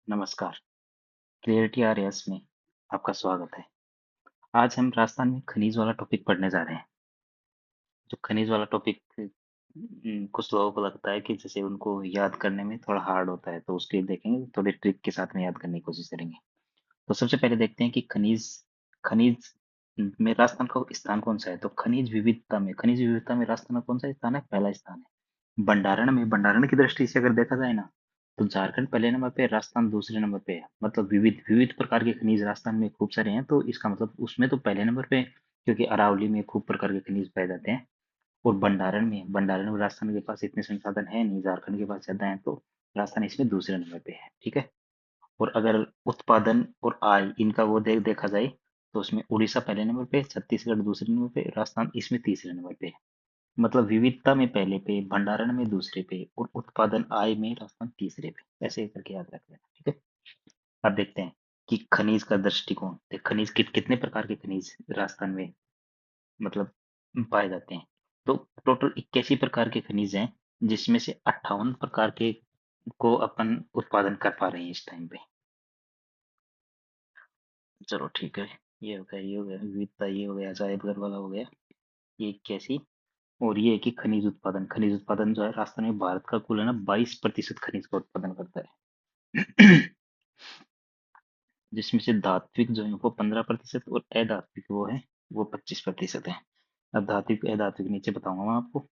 नमस्कार, clarity RS में आपका स्वागत है। आज हम राजस्थान में खनिज वाला टॉपिक पढ़ने जा रहे हैं। जो खनिज वाला टॉपिक कुछ लोगों को लगता है कि जैसे उनको याद करने में थोड़ा हार्ड होता है, तो उसके लिए देखेंगे, थोड़े ट्रिक के साथ में याद करने की कोशिश करेंगे। तो सबसे पहले देखते हैं कि खनिज खनिज में राजस्थान का स्थान कौन सा है। तो खनिज विविधता में राजस्थान का कौन सा स्थान है? पहला स्थान है। भंडारण की दृष्टि से अगर देखा जाए ना, तो झारखंड पहले नंबर पे है, राजस्थान दूसरे नंबर पे है। मतलब विविध विविध प्रकार के खनिज राजस्थान में खूब सारे हैं, तो इसका मतलब उसमें तो पहले नंबर पे है, क्योंकि अरावली में खूब प्रकार के खनिज पाए जाते हैं। और भंडारण में राजस्थान के पास इतने संसाधन है नहीं, झारखंड के पास ज्यादा है, तो राजस्थान इसमें दूसरे नंबर पे है। ठीक है। और अगर उत्पादन और आय इनका वो देखा जाए, तो उसमें उड़ीसा पहले नंबर पे, छत्तीसगढ़ दूसरे नंबर पे, राजस्थान इसमें तीसरे नंबर पे है। मतलब विविधता में पहले पे, भंडारण में दूसरे पे, और उत्पादन आय में राजस्थान तीसरे पे। ऐसे करके याद रख लेना। ठीक है। अब देखते हैं कि खनिज का दृष्टिकोण, खनिज कितने प्रकार के खनिज राजस्थान में मतलब पाए जाते हैं। तो टोटल 81 प्रकार के खनिज हैं, जिसमें से 58 प्रकार के को अपन उत्पादन कर पा रहे हैं इस टाइम पे। चलो ठीक है। ये हो गया विविधता, ये हो गया जायदगढ़ वाला हो गया, ये 81। और ये है कि खनिज उत्पादन जो है राजस्थान में भारत का कुल है ना 22% खनिज का उत्पादन करता है। जिसमें से धात्विक जो है वो 15% और अधात्विक वो है वो 25% है। अब धात्विक अधात्विक नीचे बताऊंगा मैं आपको,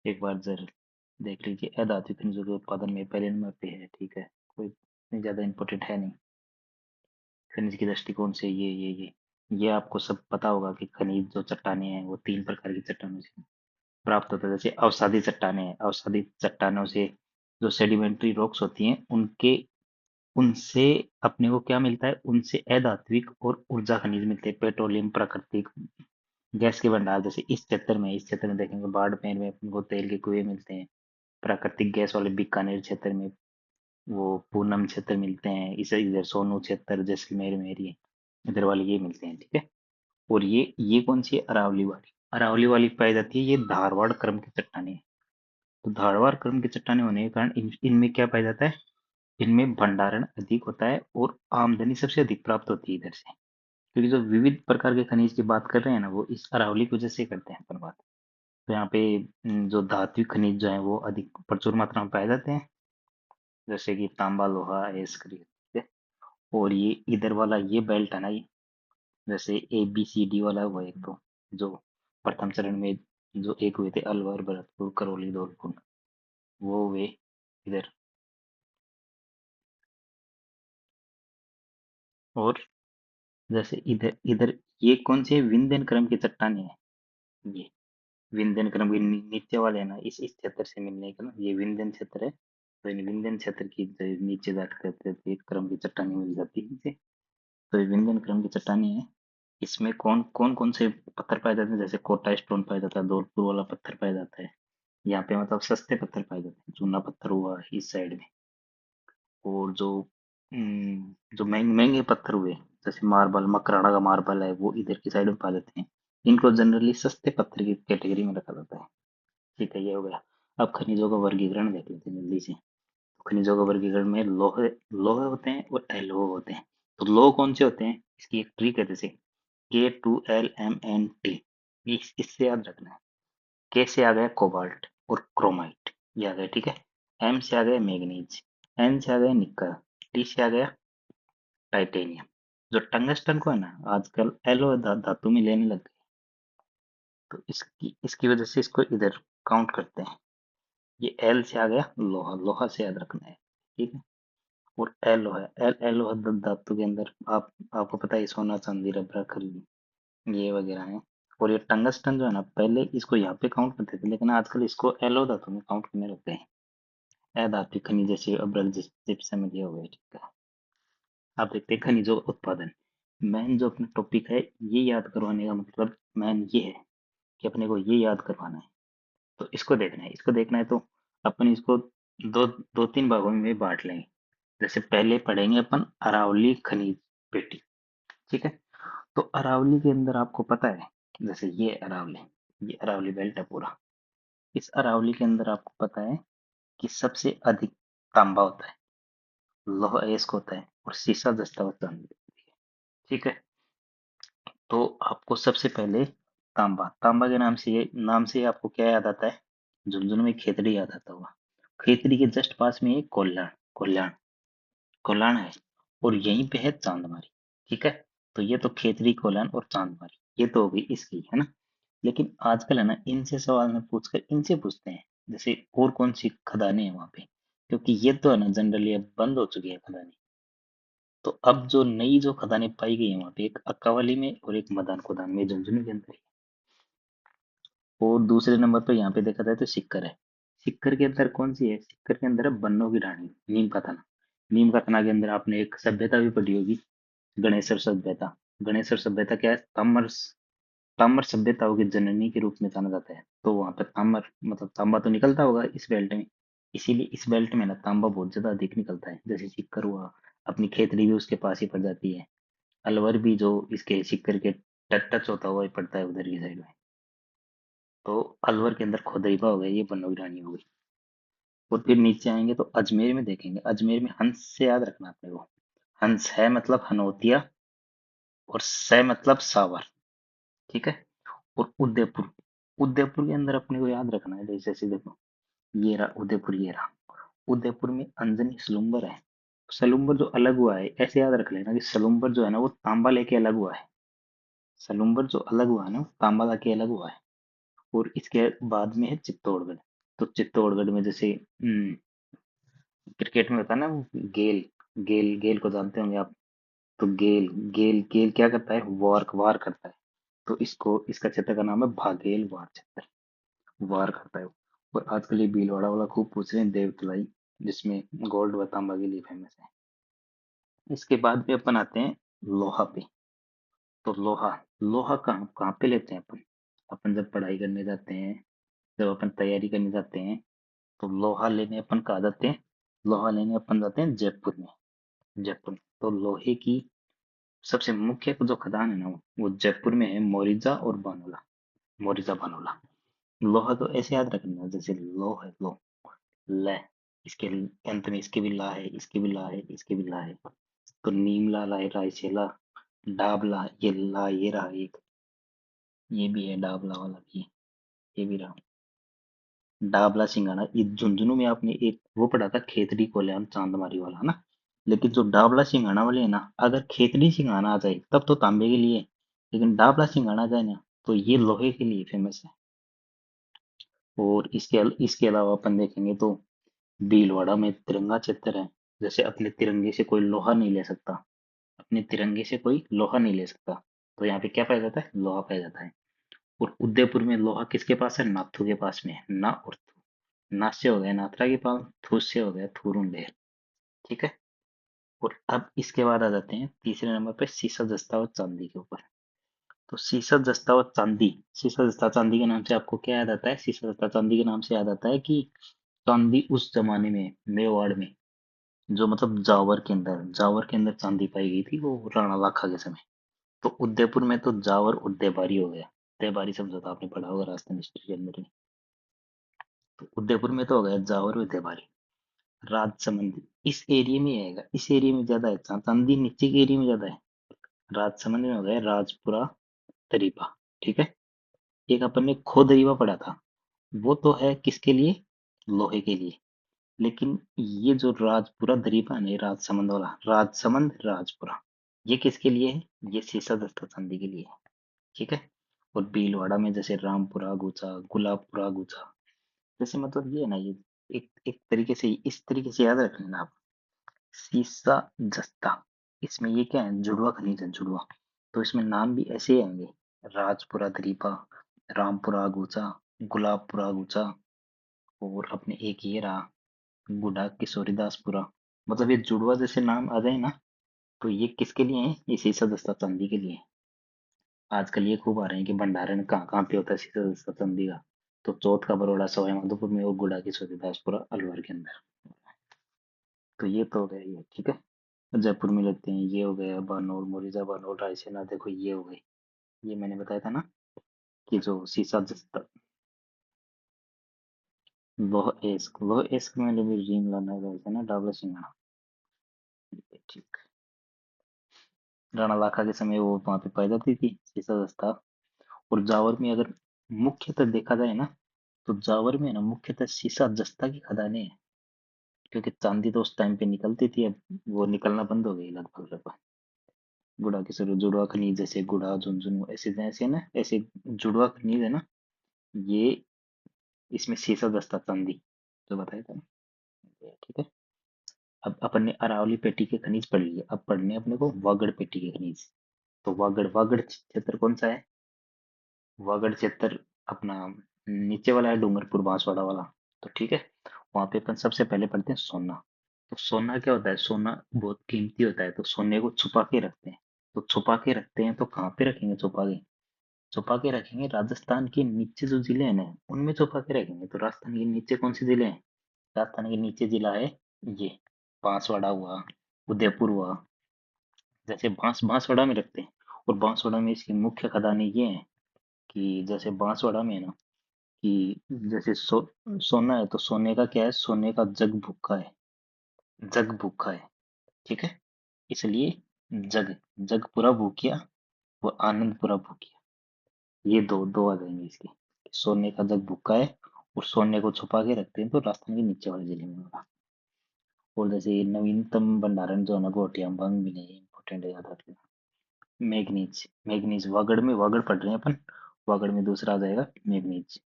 एक बार जरूर देख लीजिए। अधात्विक खनिजों के उत्पादन में पहले नंबर पे है। ठीक है, कोई इतनी ज्यादा इम्पोर्टेंट है नहीं। खनिज के दृष्टिकोण से ये आपको सब पता होगा कि खनिज जो चट्टाने हैं वो 3 प्रकार की चट्टानों से प्राप्त होता है। जैसे अवसादी चट्टानें हैं, अवसादी चट्टानों से जो सेडिमेंट्री रॉक्स होती हैं, उनके उनसे अपने को क्या मिलता है? उनसे अधात्विक और ऊर्जा खनिज मिलते हैं, पेट्रोलियम, प्राकृतिक गैस के भंडार। जैसे इस क्षेत्र में देखेंगे, बाड़मेर में अपन को तेल के कुएं मिलते हैं। प्राकृतिक गैस वाले बीकानेर क्षेत्र में वो पूनम क्षेत्र मिलते हैं। इसे इधर सोनू क्षेत्र, जैसलमेर में ये इधर वाले ये मिलते हैं। ठीक है। और ये कौन सी है? अरावली वाली पाई जाती है, ये धारवाड़ क्रम की चट्टानें हैं। तो धारवाड़ क्रम की चट्टानें होने के कारण इनमें क्या पाया जाता है? इनमें भंडारण अधिक होता है और आमदनी सबसे अधिक प्राप्त होती है इधर से। क्योंकि जो विविध प्रकार के खनिज की बात कर रहे हैं ना, वो इस अरावली की वजह से करते हैं अपन बात। तो यहाँ पे जो धात्विक खनिज जो है वो अधिक प्रचुर मात्रा में पाए जाते हैं, जैसे कि तांबा, लोहा, एस्क्रिक। ठीक है। और ये इधर वाला ये बेल्ट है ना, ये जैसे ABCD वाला वो एक तो जो प्रथम चरण में जो एक हुए थे, अलवर, भरतपुर, करौली, धौलपुर, वो हुए इधर। और जैसे इधर इधर ये कौन से विंध्यन क्रम की चट्टानें हैं? ये विंध्यन क्रम के नीचे वाले है ना, इस क्षेत्र से मिलने का ना, ये विंध्यन क्षेत्र है। तो इन विंध्यन क्षेत्र की जो नीचे जाकर करते एक क्रम की चट्टानें मिल जाती है इनसे। तो ये विंध्यन क्रम की चट्टानें हैं। इसमें कौन कौन कौन से पत्थर पाए जाते हैं? जैसे कोटा स्टोन पाया जाता है, धौलपुर वाला पत्थर पाया जाता है। यहाँ पे मतलब सस्ते पत्थर पाए जाते हैं, चूना पत्थर हुआ इस साइड में। और जो महंगे महंगे पत्थर हुए, जैसे मार्बल, मकराना का मार्बल है, वो इधर की साइड में पाए जाते हैं। इनको जनरली सस्ते पत्थर की कैटेगरी में रखा जाता है। ठीक है, ये हो गया। अब खनिजों का वर्गीकरण देख लेते हैं जल्दी से। खनिजों का वर्गीकरण में लोहे लोहे होते हैं और अलोह होते हैं। तो लोह कौन से होते हैं? इसकी एक ट्रिक है, जैसे K2LMNT। इससे याद रखना है। के से आ गया कोबाल्ट और क्रोमाइट, ये आ गया। ठीक है। एम से आ गया मैग्नीज, एन से आ गया निकल, टी से आ गया टाइटेनियम। जो टंगस्टन को है ना, आजकल एलो धातु में लेने लग गए, तो इसकी इसकी वजह से इसको इधर काउंट करते हैं। ये एल से आ गया लोहा, लोहा से याद रखना है। ठीक है। और एलो है, एलो धातु के अंदर आपको पता है, सोना, चांदी, रबर, खरीद, ये वगैरह है। और ये टंगस्टन जो है ना, पहले इसको यहाँ पे काउंट करते थे, लेकिन आजकल इसको एलो धातु में काउंट करने लगते हैं। अधातु खनिज जैसे अब्रल, जिप्सम, ये हो गए। ठीक है। आप देखते हैं खनिजों का उत्पादन। मेन जो अपना टॉपिक है, ये याद करवाने का मतलब मेन ये है कि अपने को ये याद करवाना है। तो इसको देखना है तो अपन इसको दो दो तीन भागों में बांट लेंगे। जैसे पहले पढ़ेंगे अपन अरावली खनिज पेटी। ठीक है। तो अरावली के अंदर आपको पता है, जैसे ये अरावली बेल्ट है पूरा। इस अरावली के अंदर आपको पता है कि सबसे अधिक तांबा होता है। लौह अयस्क होता है और सीसा जस्ता व चांदी। ठीक है। तो आपको सबसे पहले तांबा, तांबा के नाम से आपको क्या याद आता है? झुंझुनू में खेतड़ी याद आता होगा। खेतड़ी के जस्ट पास में एक कोल्हान, कोल्हान, कोल्हान है, और यहीं पे है चांदमारी। ठीक है। तो ये तो खेतड़ी, कोल्हान और चांदमारी, ये तो हो गई इसकी, है ना। लेकिन आजकल है ना, इनसे सवाल में पूछकर इनसे पूछते हैं, जैसे और कौन सी खदानें हैं वहां पे, क्योंकि ये तो है ना जनरली अब बंद हो चुकी है खदानें। तो अब जो नई जो खदानें पाई गई है वहां पे, एक अक्कावली में और एक मदान खुदान में, झुंझुनू के अंदर ही। और दूसरे नंबर पर यहाँ पे देखा जाए तो सिक्कर है। सिक्कर के अंदर कौन सी है? सिक्कर के अंदर है बन्नों की रानी, नीम का तना। नीम का तना के अंदर आपने एक सभ्यता भी पढ़ी होगी, गणेशर सभ्यता। गणेशर सभ्यता क्या है? ताम्र, ताम्र सभ्यताओं की जननी के रूप में जाना जाता है। तो वहां पर ताम्र मतलब तांबा तो निकलता होगा इस बेल्ट में, इसीलिए इस बेल्ट में ना तांबा बहुत ज्यादा अधिक निकलता है। जैसे सिक्कर हुआ, अपनी खेतड़ी भी उसके पास ही पड़ जाती है। अलवर भी जो इसके सिक्कर के टच होता हुआ ही पड़ता है उधर की साइड में। तो अलवर के अंदर खोदईबा हो गया, ये बन्नों की रानी हो गई। और फिर नीचे आएंगे तो अजमेर में देखेंगे, अजमेर में हंस से याद रखना अपने को। हंस है मतलब हनोतिया, और स मतलब सावर। ठीक है। और उदयपुर, उदयपुर के अंदर अपने को याद रखना है, जैसे जैसे देखो, ये रहा उदयपुर, ये रहा। उदयपुर में अंजनी सलूम्बर है। सलूम्बर जो अलग हुआ है, ऐसे याद रख लेना कि सलूम्बर जो है ना वो तांबा लेके अलग हुआ है। सलूम्बर जो अलग हुआ है ना वो तांबा लेके अलग हुआ है। और इसके बाद में है चित्तौड़गढ़। तो चित्तौड़गढ़ में जैसे क्रिकेट में होता है ना वो गेल, गेल, गेल को जानते होंगे आप। तो गेल, गेल, गेल क्या करता है? वार, वार करता है। तो इसको, इसका क्षेत्र का नाम है भागेल वार क्षेत्र, वार करता है वो। और आजकल ये भीलवाड़ा वाला खूब पूछ रहे हैं देवतलाई, जिसमें गोल्ड व तांबा के लिए फेमस है। इसके बाद भी अपन आते हैं लोहा पे। तो लोहा, लोहा कहाँ कहाँ पे लेते हैं अपन? अपन जब पढ़ाई करने जाते हैं, जब अपन तैयारी करने जाते हैं, तो लोहा लेने अपन कहाँ जाते हैं? लोहा लेने अपन जाते हैं जयपुर में। जयपुर। तो लोहे की सबसे मुख्य जो खदान है ना वो जयपुर में है, मोरिजा और बानोला। मोरिजा बानोला। लोहा तो ऐसे याद रखना, जैसे लो है लो, ल, इसके अंत में इसके भी ला है, इसके भी ला है, इसके भी ला है। तो नीम ला, ला है, रायसेला, डाब ला, ये ला, ये रहा एक, ये भी है डाबला वाला भी है, ये भी रहा। डाबला सिंघाड़ा, ये झुंझुनू में आपने एक वो पढ़ा था, खेतड़ी कोल्यान चांदमारी वाला, है ना। लेकिन जो डाबला सिंघाड़ा वाले है ना, अगर खेतड़ी सिंघाड़ा आ जाए तब तो तांबे के लिए है, लेकिन डाबला सिंघाड़ा आ जाए ना तो ये लोहे के लिए फेमस है। और इसके अलावा अपन देखेंगे तो भीलवाड़ा में तिरंगा चित्र है। जैसे अपने तिरंगे से कोई लोहा नहीं ले सकता, अपने तिरंगे से कोई लोहा नहीं ले सकता, तो यहाँ पे क्या पाया जाता है? लोहा पाया जाता है। और उदयपुर में लोहा किसके पास है? नाथू के पास में है। ना और थू, ना से हो गया नाथरा के पास, थू से हो गया थूरुंडेर। ठीक है। और अब इसके बाद आ जाते हैं तीसरे नंबर पे सीसा जस्ता और चांदी के ऊपर। तो सीसा जस्ता और चांदी, सीसा जस्ता चांदी के नाम से आपको क्या याद आता है? सीसा जस्ता चांदी के नाम से याद आता है कि चांदी उस जमाने में मेवाड़ में, जो मतलब जावर के अंदर चांदी पाई गई थी, वो राणा लाखा के समय। तो उदयपुर में तो जावर और देबारी हो गया। देबारी समझौता आपने पढ़ा होगा राजस्थान हिस्ट्री के अंदर ही। तो उदयपुर में तो हो गया जावर और देबारी। राजसमंद इस एरिया में आएगा, इस एरिया में ज्यादा है, चांदी नीचे के एरिया में ज्यादा है। राजसमंद में हो गया राजपुरा दरीबा। ठीक है। एक अपन ने खो दरीबा पढ़ा था, वो तो है किसके लिए? लोहे के लिए। लेकिन ये जो राजपुरा दरीबा है ना, ये राजसमंद वाला, राजसमंद राजपुरा, ये किसके लिए है? ये सीसा दस्ता चांदी के लिए है। ठीक है। और भीलवाड़ा में जैसे रामपुरा गुचा, गुलाबपुरा गुचा, जैसे मतलब ये है ना, ये एक एक तरीके से इस तरीके से याद रखना ना आप। सीसा जस्ता, इसमें ये क्या है? जुड़वा खनिज है, जुड़वा। तो इसमें नाम भी ऐसे ही आएंगे, राजपुरा दरीपा, रामपुरा गुचा, गुलाबपुरा गुचा, और अपने एक ये रहा बूढ़ा किशोरीदासपुरा। मतलब ये जुड़वा जैसे नाम आ जाए ना, तो ये किसके लिए है? ये सीसा दस्ता चांदी के लिए है। आजकल ये खूब आ रहे हैं कि भंडारण कहाँ कहाँ पे होता है सीसा दस्ता चांदी का। तो चौथ का बरोड़ा सवाई माधोपुर में और गुड़ा किशोरीदासपुरा अलवर के अंदर। तो ये तो हो गया ये। ठीक है। जयपुर में लगते हैं, ये हो गया बानोल, मोरिजा बानोल, रायसेना, देखो ये हो गई। ये मैंने बताया था ना कि जो सीसा जस्ता, लोह एस्क, लोह एस्क में भी रीम लाना है, रायसेना, डाबला सिंघाड़ा। ठीक। राणा लाखा के समय वो वहां पे पाई जाती थी सीसा दस्ता। और जावर में अगर मुख्यतः देखा जाए ना, तो जावर में ना मुख्यतः सीसा दस्ता की खदानें हैं। क्योंकि चांदी तो उस टाइम पे निकलती थी, अब वो निकलना बंद हो गई लगभग लगभग। गुड़ा के सर जुड़वा खनिज, जैसे गुड़ा झुंझुनू ऐसे ऐसे ना, ऐसे जुड़वा खनिज है ना, ये इसमें सीसा दस्ता चांदी जो बताया था ना, ये ठीक है। अब अपन ने अरावली पेटी के खनिज पढ़ लिए, अब पढ़ने अपने को वागड़ पेटी के खनिज। तो वागड़ वागड़ क्षेत्र कौन सा है? वागड़ क्षेत्र अपना नीचे वाला है, डूंगरपुर बांसवाड़ा वाला। तो ठीक है, वहां पे अपन सबसे पहले पढ़ते हैं सोना। तो सोना क्या होता है? सोना बहुत कीमती होता है, तो सोने को छुपा के रखते हैं। तो छुपा के रखते हैं तो कहाँ पे रखेंगे छुपा के? छुपा के रखेंगे राजस्थान के नीचे जो जिले हैं ना, उनमें छुपा के रखेंगे। तो राजस्थान के नीचे कौन से जिले हैं? राजस्थान के नीचे जिला है ये बांसवाड़ा हुआ, उदयपुर हुआ। जैसे बांसवाड़ा में रखते हैं। और बांसवाड़ा में इसकी मुख्य खदानें ये हैं कि जैसे बांसवाड़ा में है ना, कि जैसे सोना है, तो सोने का क्या है? सोने का जग भूखा है, जग भूखा है, ठीक है। इसलिए जग, जग पूरा भूखिया, वो आनंद पूरा भूखिया। ये दो दो आ जाएंगे इसके। सोने का जग भूखा है और सोने को छुपा के रखते हैं, तो राजस्थान के नीचे वाले जिले में होगा। और जैसे ये नवीनतम भंडारण जो है ना, गोटिया भंग भी नहीं इंपॉर्टेंट है, याद रखना। मैग्नीज, मैग्नीज वागड़ में, वागड़ पढ़ रहे हैं अपन, वागड़ में दूसरा आ जाएगा मैग्नीज।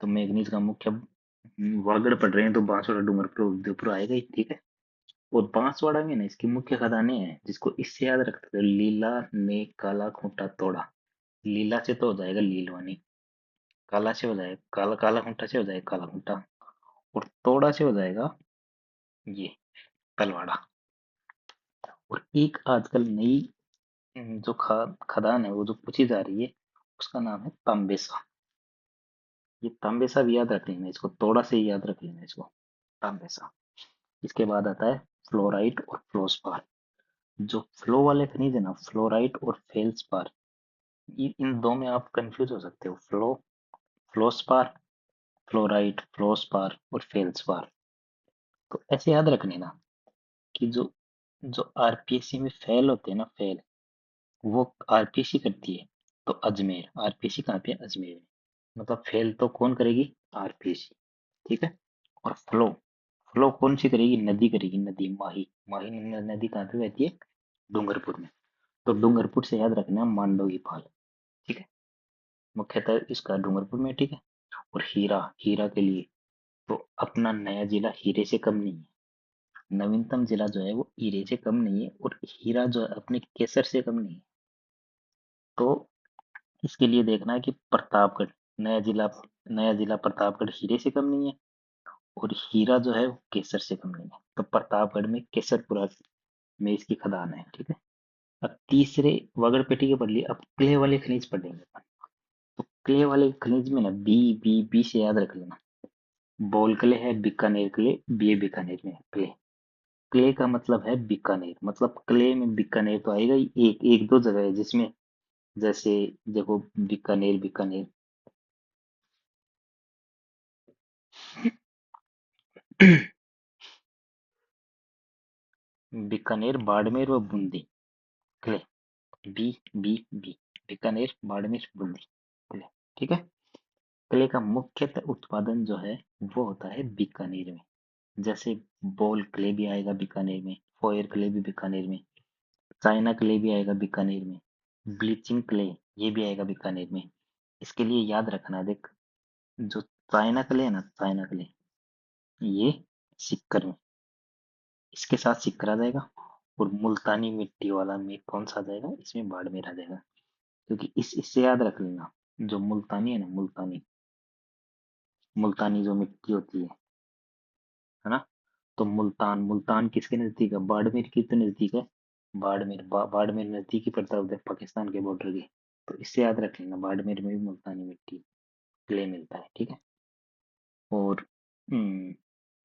तो मैग्नीज का मुख्य वागड़ पढ़ रहे हैं तो बांसवाड़ा डूंगरपुर उदयपुर आएगा ही, ठीक है। और बांसवाड़ा में ना इसकी मुख्य खदानें हैं, जिसको इससे याद रखते हैं, लीला ने काला खूंटा तोड़ा। लीला से तो हो जाएगा लीलवानी, काला से हो जाएगा काला, काला खूंटा से हो जाएगा काला खूंटा, और तोड़ा से हो जाएगा ये तलवाड़ा। और एक आजकल नई जो खदान है वो जो पूछी जा रही है, उसका नाम है तांबेसा। ये तांबेसा भी याद रख लेना, इसको तोड़ा से ही याद रख लेना इसको, तांबेसा। इसके बाद आता है फ्लोराइट और फ्लोस्पार। जो फ्लो वाले खनिज है ना, फ्लोराइट और फेल्सपार, इन दो में आप कंफ्यूज हो सकते हो। फ्लोस्पार, फ्लोराइट, फ्लोस्पार और फेल्सपार। तो ऐसे याद रखने ना, कि जो जो आरपीएससी में फेल होते हैं ना, फेल, वो आरपीएससी करती है। तो अजमेर, आरपीएससी कहाँ पे है? अजमेर में। मतलब फेल तो कौन करेगी? आरपीएससी, ठीक है। और फ्लो, फ्लो कौन सी करेगी? नदी करेगी, नदी माही, माही नदी कहाँ पे बहती है? डूंगरपुर में। तो डूंगरपुर से याद रखना मांडोगी पाल, ठीक है। मुख्यतः इसका डूंगरपुर में, ठीक है। और हीरा, हीरा के लिए तो अपना नया जिला हीरे से कम नहीं है। नवीनतम जिला जो है वो हीरे से कम नहीं है, और हीरा जो है अपने केसर से कम नहीं है। तो इसके लिए देखना है कि प्रतापगढ़, नया जिला, नया जिला प्रतापगढ़ हीरे से कम नहीं है, और हीरा जो है वो केसर से कम नहीं है। तो प्रतापगढ़ में केसरपुरा में इसकी खदान है, ठीक है। अब तीसरे वगड़ पेटी के पढ़ लिए, अब क्ले वाले खनिज पढ़ेंगे अपन। तो क्ले वाले खनिज में ना बी, बी बी से याद रख लेना। बोल क्ले है बीकानेर क्ले, बी बीकानेर में क्ले। क्ले का मतलब है बीकानेर, मतलब क्ले में बीकानेर तो आएगा ही। एक एक दो जगह है जिसमें, जैसे देखो बीकानेर, बीकानेर बीकानेर, बाड़मेर व Bundi, clay, B, B B, Bikaner, Barmer, Bundi, clay, ठीक है। क्ले का मुख्यतः उत्पादन जो है वो होता है बीकानेर में। जैसे बॉल क्ले भी आएगा बीकानेर में, फोयर क्ले भी बीकानेर में, चाइना क्ले भी आएगा बीकानेर में, ब्लीचिंग क्ले ये भी आएगा बीकानेर में। इसके लिए याद रखना, देख, जो चाइना क्ले है ना, चाइना क्ले, ये सिक्कर में, इसके साथ सिक्कर आ जाएगा। और मुल्तानी मिट्टी वाला में कौन सा आ जाएगा? इसमें बाड़मेर आ जाएगा। क्योंकि इससे याद रख लेना, जो मुल्तानी है ना, मुल्तानी, मुल्तानी जो मिट्टी होती है ना, तो मुल्तान, मुल्तान किसके नजदीक है? बाड़मेर की तो नजदीक है। बाड़मेर नजदीक ही पड़ता है उधर पाकिस्तान के बॉर्डर के। तो इससे याद रख लेना, बाड़मेर में भी मुल्तानी मिट्टी क्ले मिलता है, ठीक है। और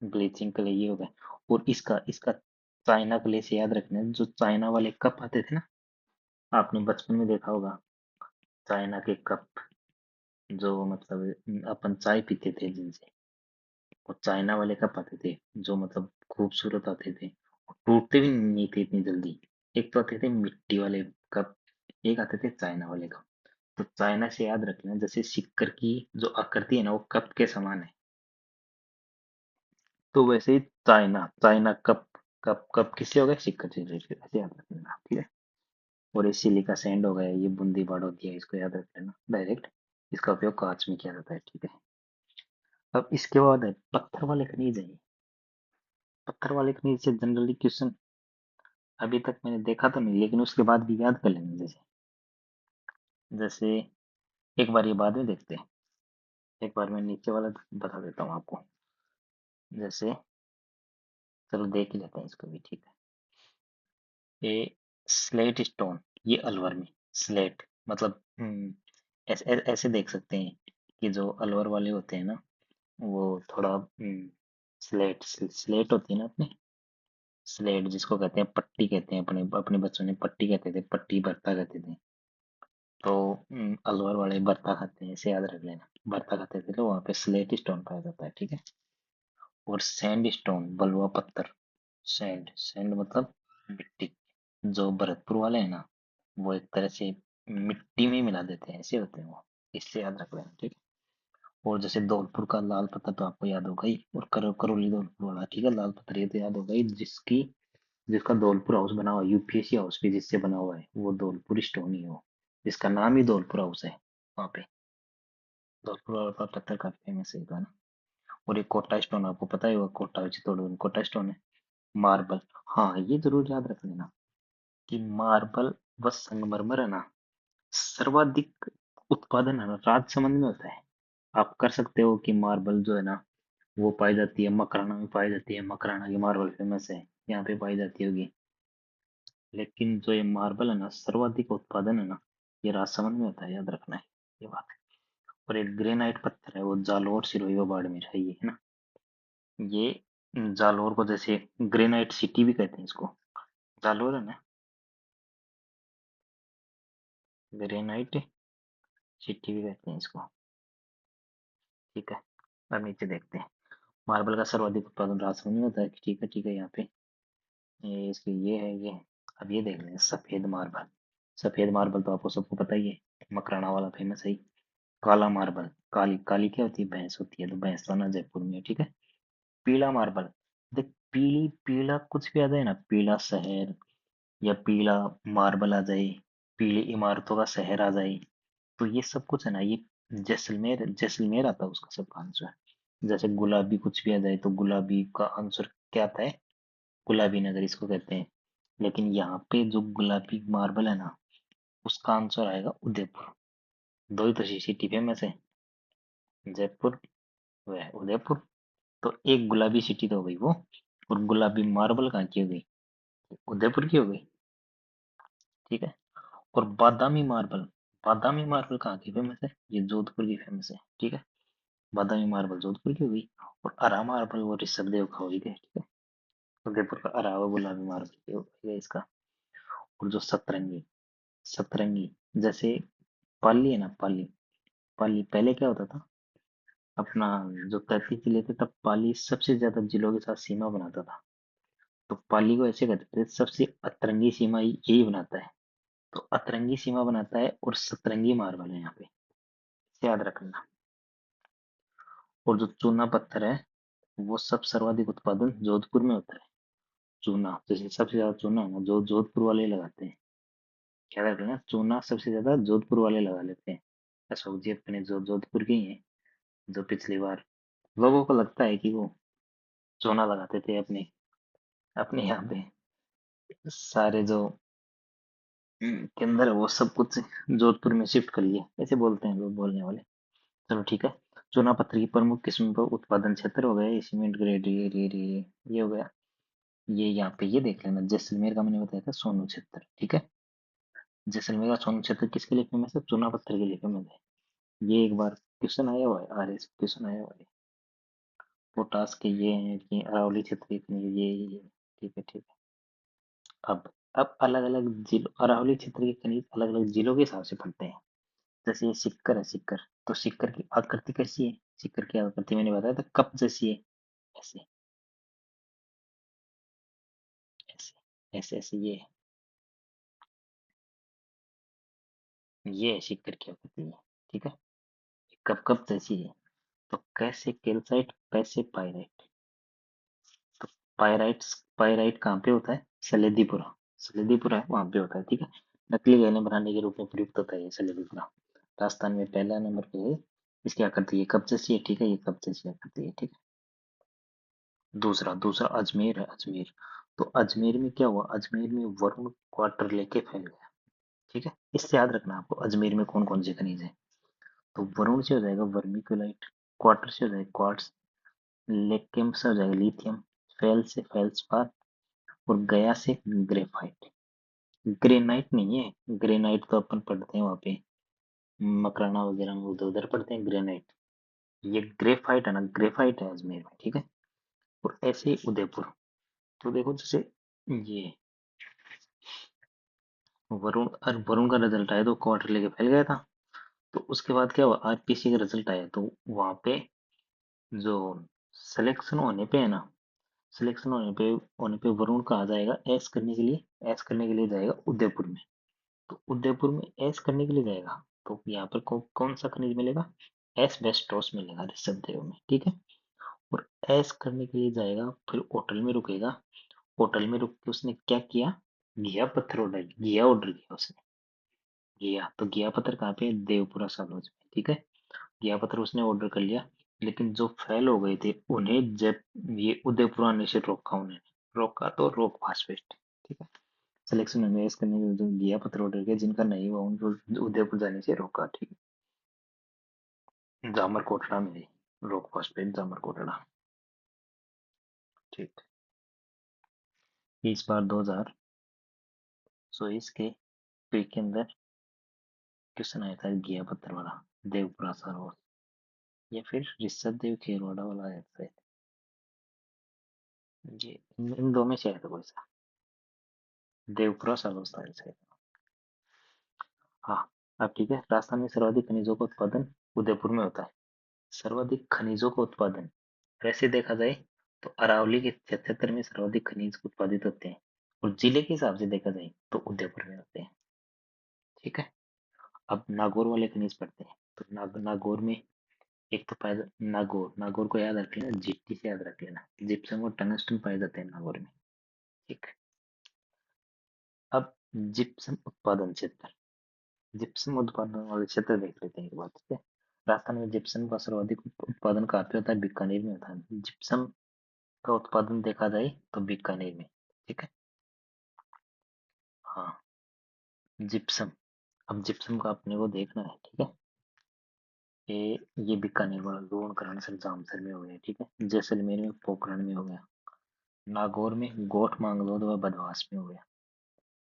ब्लीचिंग क्ले ये हो गया। और इसका इसका चाइना क्ले से याद रखना, जो चाइना वाले कप आते थे ना, आपने बचपन में देखा होगा, चाइना के कप, जो मतलब अपन चाय पीते थे जिनसे, और चाइना वाले कप आते थे जो मतलब खूबसूरत आते थे। टूटते भी नहीं थे इतनी जल्दी। एक तो आते थे मिट्टी वाले कप, एक आते थे चाइना वाले कप। तो चाइना से याद रखना, जैसे सिक्कर की जो आकृति है ना वो कप के समान है, तो वैसे ही China China cup, cup cup किससे हो गया, सिक्कर से रिलेटेड, ऐसे याद रख लेना, ठीक है। और ये सिलिका सैंड हो गया, ये बूंदी बाड़ होती है, इसको याद रख लेना डायरेक्ट। इसका उपयोग कांच में किया जाता है, ठीक है। अब इसके बाद है पत्थर वाले खनिज है। पत्थर वाले खनिज से जनरली क्वेश्चन अभी तक मैंने देखा तो नहीं, लेकिन उसके बाद भी याद कर लेंगे। जैसे जैसे एक बार ये बाद में देखते हैं, एक बार मैं नीचे वाला बता देता हूँ आपको। जैसे चलो देख ही लेते हैं इसको भी, ठीक है। ये स्लेट स्टोन, ये अलवर में स्लेट मतलब ऐसे देख सकते हैं कि जो अलवर वाले होते हैं ना, वो थोड़ा स्लेट स्लेट होती है ना अपने, स्लेट जिसको कहते हैं, पट्टी कहते हैं, अपने अपने बच्चों ने पट्टी कहते थे, पट्टी बर्ता कहते थे। तो अलवर वाले बर्ता खाते हैं, इसे याद रख लेना। बर्ता खाते थे तो वहाँ पे स्लेट स्टोन पाया जाता है, ठीक है। और सैंड स्टोन, बलुआ पत्थर। सैंड सैंड मतलब मिट्टी। जो भरतपुर वाले हैं ना, वो एक तरह से मिट्टी में मिला देते हैं, ऐसे होते हैं वो। इससे याद रख लेना, ठीक है। और जैसे धौलपुर का लाल पत्थर तो आपको याद होगा ही, और करौली धौलपुर वाला, ठीक है, लाल पत्थर ये तो याद होगा ही, जिसका धौलपुर हाउस बना हुआ है, यूपीएससी हाउस भी जिससे बना हुआ है, वो धौलपुर स्टोन ही हो, जिसका नाम ही धौलपुर हाउस है वहाँ पे। धौलपुर वाला पत्थर काफी फेमस है था ना। और एक कोटा स्टोन, आपको पता ही होगा, कोटा चित्तौड़गढ़ में कोटा स्टोन है। मार्बल, हाँ ये जरूर याद रख लेना कि मार्बल व संगमरमर है ना, सर्वाधिक उत्पादन है ना राजसमंद में होता है। आप कर सकते हो कि मार्बल जो है ना वो पाई जाती है मकराना में, पाई जाती है, मकराना की मार्बल फेमस है, यहाँ पे पाई जाती होगी। लेकिन जो ये मार्बल है ना, सर्वाधिक उत्पादन है ना, ये राजसमंद में होता है, याद रखना है ये बात। और एक ग्रेनाइट पत्थर है, वो जालोर सिरोही व बाड़मेर है, ये है ना। ये जालोर को जैसे ग्रेनाइट सिटी भी कहते हैं इसको, जालोर है ना, ग्रेनाइट सिटी भी कहते हैं इसको, ठीक है। अब नीचे देखते हैं, मार्बल का सर्वाधिक उत्पादन राजस्थान में होता है, ठीक है, ठीक है। यहाँ पे ये इसके ये है ये। अब ये देख लें सफेद मार्बल। सफेद मार्बल तो आपको सबको पता ही है, मकराना वाला फेमस है ही। काला मार्बल, काली काली क्या होती है, भैंस होती है, तो भैंस तो ना जयपुर में है, ठीक है। पीला मार्बल, देख पीली पीला कुछ भी आ जाए ना, पीला शहर या पीला मार्बल आ जाए, पीली इमारतों का शहर आ जाए, तो ये सब कुछ है ना, ये जैसलमेर जैसलमेर आता है उसका सबका आंसर। जैसे गुलाबी कुछ भी आ जाए तो गुलाबी का आंसर क्या आता है, गुलाबी नगर इसको कहते हैं। लेकिन यहाँ पे जो गुलाबी मार्बल है ना, उसका आंसर आएगा उदयपुर। दो ही तो सिटी फेमस है, जयपुर व उदयपुर। तो एक गुलाबी सिटी तो हो गई वो, और गुलाबी मार्बल कहाँ की हो गई, उदयपुर की हो गई, ठीक है। और बादामी मार्बल, बादामी मार्बल कहाँ की फेमस है, ये जोधपुर की फेमस है, ठीक है। बादामी मार्बल जोधपुर की हो गई। और अरा मार्बल वो ऋषभदेव का हो गया, ठीक है। उदयपुर का अरा वो गुलाबी मार्बल हो गया इसका। और जो सतरंगी, सतरंगी जैसे पाली है ना, पाली, पाली पहले क्या होता था अपना, जो 33 जिले थे तब पाली सबसे ज्यादा जिलों के साथ सीमा बनाता था। तो पाली को ऐसे कहते थे सबसे अतरंगी सीमा यही बनाता है। तो अतरंगी सीमा बनाता है और सतरंगी मार्बल है यहाँ पे, इसे याद रखना। और जो चूना पत्थर है, वो सब सर्वाधिक उत्पादन जोधपुर में होता है। चूना जैसे सबसे ज्यादा चूना है ना, जो जोधपुर वाले लगाते हैं, याद रखना, चूना सबसे ज्यादा जोधपुर वाले लगा लेते हैं। अशोक जी अपने जो जोधपुर के ही हैं, जो पिछली बार लोगों को लगता है कि वो चूना लगाते थे अपने अपने यहाँ पे, सारे जो के अंदर है वो सब कुछ जोधपुर में शिफ्ट कर लिए, ऐसे बोलते हैं लोग बोलने वाले। चलो ठीक है। चूना पत्थर की प्रमुख किस्म पर उत्पादन क्षेत्र हो गया, ये सीमेंट ग्रेड, ये हो गया। ये यहाँ पे ये देख लेना, जैसलमेर का मैंने बताया था सोनू क्षेत्र, ठीक है। जैसलमेर का सोनू क्षेत्र किसके लिए फेमस है, चूना पत्थर के लिए फेमस है। ये एक बार क्वेश्चन आया हुआ है, आर एस क्वेश्चन आया हुआ है। पोटास के ये हैं कि अरावली क्षेत्र के ये, ठीक है, ठीक है। अब अलग अलग जिलों, अरावली क्षेत्र के खनिज अलग अलग जिलों के हिसाब से पड़ते हैं। जैसे ये सिक्कर है, सिक्कर, तो सिक्कर की आकृति कैसी है, सिक्कर की आकृति मैंने बताया था कप जैसी है, ऐसे ऐसे ऐसे ये ऐसी करके होती है, ठीक है। कब कब जैसी है, तो कैसे कैल्साइट कैसे पाइराइट। तो पाइराइट कहाँ पे होता है, सलेदीपुरा। सलेदीपुरा है वहां पे होता है, ठीक है। नकली गहने बनाने के रूप में प्रयुक्त होता है ये सलेदीपुरा। राजस्थान में पहला नंबर पे है। इसकी आकृति ये कब जैसी है, ठीक है, ये कब जैसी आकृति है, ठीक है। दूसरा दूसरा अजमेर है, अजमेर। तो अजमेर में क्या हुआ, अजमेर में वरुण क्वार्टर लेके फैल गया, ठीक है। इससे याद रखना आपको अजमेर में कौन कौन से खनिज है। तो वरुण से हो जाएगा वर्मिक्यूलाइट, क्वार्टर से हो जाएगा क्वार्ट्स, लेकेम से हो जाएगा लिथियम, फेल से फेल्सपार, और गया से ग्रेफाइट। ग्रेनाइट नहीं है, ग्रेनाइट तो अपन पढ़ते हैं वहाँ पे मकराना वगैरह में, उधर उधर पढ़ते हैं ग्रेनाइट। ये ग्रेफाइट है ना, ग्रेफाइट है अजमेर में, ठीक है। और ऐसे ही उदयपुर। तो देखो जैसे ये वरुण, और वरुण का रिजल्ट आया तो क्वार्टर लेके फैल गया था। तो उसके बाद क्या हुआ, आरपीसी का रिजल्ट आया तो वहां पे जो सिलेक्शन होने पे है ना, सिलेक्शन होने पे वरुण कहाँ जाएगा, एस करने के लिए, एस करने के लिए जाएगा उदयपुर में। तो उदयपुर में एस करने के लिए जाएगा, तो यहाँ पर कौन सा खनिज मिलेगा, एस बेस्टोस मिलेगा ऋषभ देव में, ठीक है। और एस करने के लिए जाएगा, फिर होटल में रुकेगा। होटल में रुक के उसने क्या किया, घिया पत्थर ऑर्डर, घिया ऑर्डर किया उसने। घिया, तो घिया पत्थर कहाँ पे है, देवपुरा सालोज में, ठीक है। घिया पत्थर उसने ऑर्डर कर लिया। लेकिन जो फेल हो गए थे उन्हें जब ये उदयपुर आने से रोका, उन्हें रोका तो रोक फास्फेट, ठीक है। सिलेक्शन में मैच करने के जो घिया पत्थर ऑर्डर किया जिनका नहीं हुआ उनको उदयपुर जाने से रोका, ठीक है। जामर कोटड़ा में रोक फास्फेट, जामर कोटड़ा, ठीक। इस बार 2024 के प्री के अंदर क्वेश्चन आया था घिया पत्थर वाला, देवपुरा सरोवर, या फिर ऋषभ देव खेरवाड़ा वाला आया था। ये इन दो में से आया था कोई सा, देवपुरा सरोवर था ऐसे। हाँ। अब ठीक है, राजस्थान में सर्वाधिक खनिजों का उत्पादन उदयपुर में होता है। सर्वाधिक खनिजों का उत्पादन वैसे देखा जाए तो अरावली के 76 में सर्वाधिक खनिज उत्पादित होते हैं, और जिले के हिसाब से देखा जाए तो उदयपुर में होते हैं, ठीक है। अब नागौर वाले खनिज पढ़ते हैं। तो नागौर में एक तो पाया नागौर, नागौर को याद रख लेना, जिप्टी से याद रख लेना, जिप्सम और टंगस्टन पाए जाते हैं नागौर में, ठीक। अब जिप्सम उत्पादन क्षेत्र, जिप्सम उत्पादन वाले क्षेत्र देख लेते हैं एक बार, ठीक है। राजस्थान में जिप्सम का सर्वाधिक उत्पादन कहाँ पे होता है, बीकानेर में होता है। जिप्सम का उत्पादन देखा जाए तो बीकानेर में, ठीक है। हाँ, जिप्सम। अब जिप्सम का अपने को देखना है, ठीक है। ये बीकानेर वाला लोणकरण जामसर में हो गया, ठीक है। जैसलमेर में पोखरण में हो गया। नागौर में गोठ मांगलोद व बदवास में हो गया,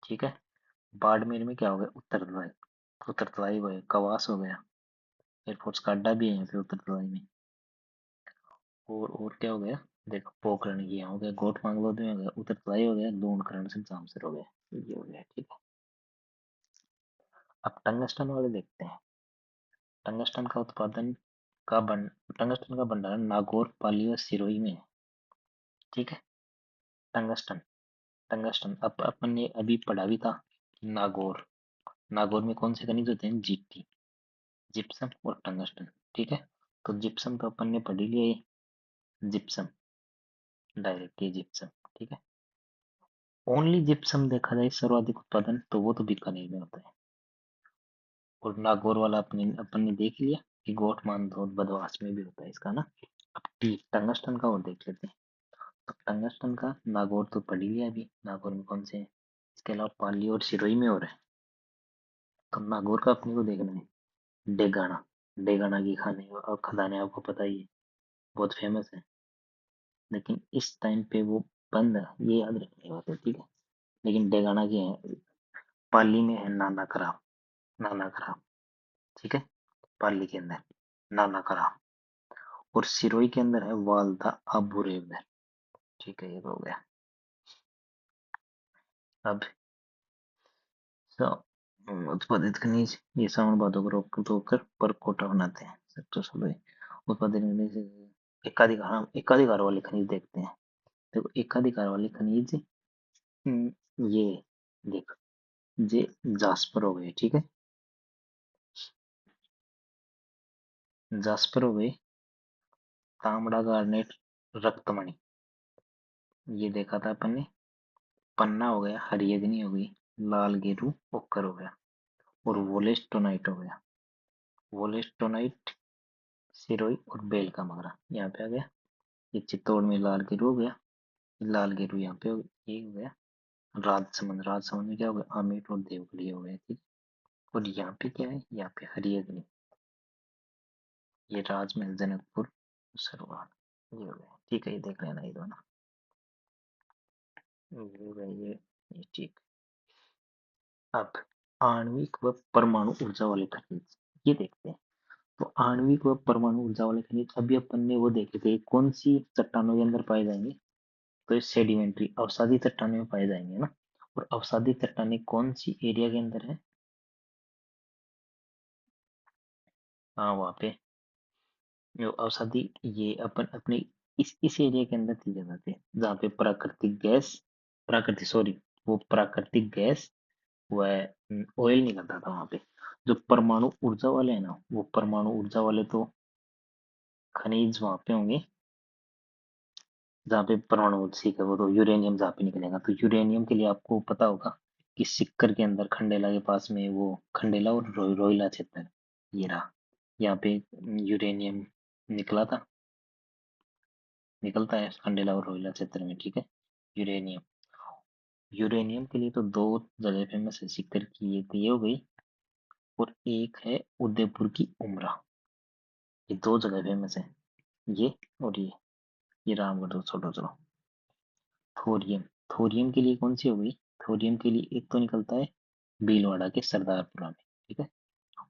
ठीक है। बाड़मेर में क्या हो गया, उत्तरतराई, उत्तरतराई हो गया, कवास हो गया। एयरफोर्स का अड्डा भी है यहाँ पे उत्तरतराई में। और क्या हो गया, देखो पोखरण ये हो गया, गोठ मांगलोद में हो गया, उत्तरतराई हो गया, लोणकरण जामसर हो गया, ये हो गया, ठीक है। अब टंगस्टन वाले देखते हैं। टंगस्टन का उत्पादन का बन टंगस्टन का भंडारण नागौर, पाली और सिरोही में है, ठीक है। टंगस्टन, टंगस्टन अब अपन ने अभी पढ़ा भी था। नागौर, नागौर में कौन से खनिज होते हैं, जीटी, जिप्सम और टंगस्टन, ठीक है। तो जिप्सम तो अपन ने पढ़ ही लिया, ये जिप्सम, डायरेक्ट ये जिप्सम, ठीक है। ओनली जिप्सम देखा जाए सर्वाधिक उत्पादन तो वो तो बीकानेर में होता है। और नागौर वाला अपन ने देख लिया कि गोठ मांदोद बदवास में भी होता है इसका ना। अब टंगस्टन का और देख लेते हैं। तो टंगस्टन का नागौर तो पढ़ ही लिया अभी, नागौर में कौन से हैं, इसके अलावा पाली और सिरोही में और है। तो नागौर का अपने को देखना है, डेगाना, डेगाना की खाने और खदानें आपको पता ही है, बहुत फेमस है। लेकिन इस टाइम पे वो बंद है, ये याद रखने की बात है, ठीक है। लेकिन डेगाना की है, पाली में है नाना खराब, नाना खराब, ठीक है। पाली के अंदर नाना खराब, और सिरोही के अंदर है वालदा अबू रेवदर, ठीक है, ये तो हो गया। अब उत्पादित खनिज ये साउंड बातों को रोक धोकर परकोटा बनाते हैं, सबसे सुबह उत्पादित खनिज एकाधिकार, हम एकाधिकार वाले खनिज देखते हैं। देखो एकाधिकार वाले खनिज ये देख, ये जास्पर हो गए, ठीक है, जास्पर हो गए, तांबड़ा गार्नेट, रक्तमणि, ये देखा था अपन ने। पन्ना हो गया, हरियग्नि हो गई, लाल गेरू ओकर हो गया, और वोलेस्टोनाइट हो गया। वोलेस्टोनाइट, सिरोई और बेल का मगरा यहाँ पे आ गया। ये चित्तौड़ में लाल गेरू हो गया, लाल गेरू यहाँ पे ये हो गया। राजसमंद, राजसमंद में क्या हो गया, आमेर और देवगढ़ी हो गया, ठीक। और यहाँ पे क्या है, यहाँ पे हरियग्नि, ये राजमहल, जनकपुर, सरवान, ये हो गया, ठीक है, ये देख लेना ये दोनों, ये हो गया ये ठीक। अब आणविक व परमाणु ऊर्जा वाले खनिज, ये देखते हैं। तो आणविक व परमाणु ऊर्जा वाले खनिज अभी अपन ने वो देखे थे, कौन सी चट्टानों के अंदर पाए जाएंगे, तो ये सेडिमेंट्री अवसादी चट्टानों में पाए जाएंगे ना। और अवसादी चट्टानें कौन सी एरिया के अंदर है, हाँ वहाँ पे जो अवसादी, ये अपन अपने इस एरिया के अंदर चले जाते हैं जहाँ पे प्राकृतिक गैस, प्राकृतिक सॉरी, वो प्राकृतिक गैस व ऑयल निकलता था वहां पे। जो परमाणु ऊर्जा वाले हैं ना, वो परमाणु ऊर्जा वाले तो खनिज वहां पे होंगे जहाँ पे परमाणु ठीक है, वो तो यूरेनियम जहाँ पे निकलेगा। तो यूरेनियम के लिए आपको पता होगा कि सिक्कर के अंदर खंडेला के पास में वो खंडेला और रोइला क्षेत्र, ये रहा, यहाँ पे यूरेनियम निकला था, निकलता है खंडेला और रोइला क्षेत्र में, ठीक है। यूरेनियम, यूरेनियम के लिए तो दो जगह फेमस है, सिक्कर की ये तो ये हो गई, और एक है उदयपुर की उमरा, ये दो जगह फेमस है, ये और ये रामगढ़ तो छोड़ो चलो। थोरियम, थोरियम के लिए कौन सी हो गई, थोरियम के लिए एक तो निकलता है भीलवाड़ा के सरदारपुरा में, ठीक है,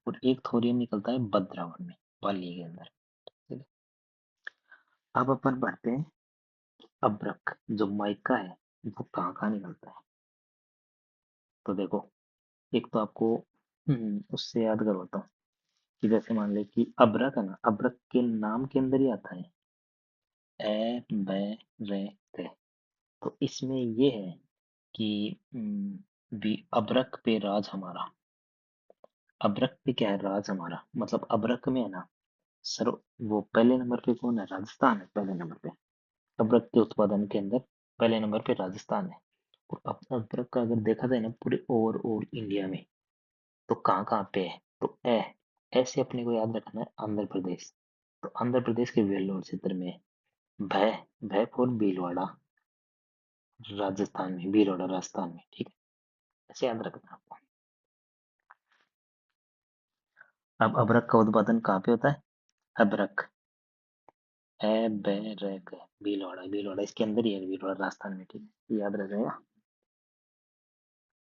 और एक थोरियम निकलता है भद्रावन में, पाली के अंदर, ठीक है। अब अपन बढ़ते हैं, अब्रक जो माइका है, वो कहाँ कहाँ निकलता है। तो देखो, एक तो आपको उससे याद करवाता हूँ कि जैसे मान ले कि अब्रक है ना, अब्रक के नाम के अंदर ही आता है ए ब रे ते। तो इसमें ये है कि अब्रक पे राज हमारा, अब्रक पे क्या है, राज हमारा, मतलब अब्रक में है ना सर, वो पहले नंबर पे कौन है, राजस्थान है पहले नंबर पे, अब्रक के उत्पादन के अंदर पहले नंबर पे राजस्थान है। और अब अब्रक का अगर देखा जाए ना पूरे ओवरऑल इंडिया में, तो कहाँ कहाँ पे है, तो ऐसे अपने को याद रखना है, आंध्र प्रदेश, तो आंध्र प्रदेश के वेल्लोर क्षेत्र में है। भय, भय फॉर भीलवाड़ा, राजस्थान में, भीलवाड़ा राजस्थान में, ठीक है, ऐसे याद रखना आपको। अब अबरक का उत्पादन कहाँ पे होता है, अबरक, ए बे रे के, भीलवाड़ा, भीलवाड़ा इसके अंदर ही है, भीलवाड़ा राजस्थान में, ठीक है, ये याद रखेगा।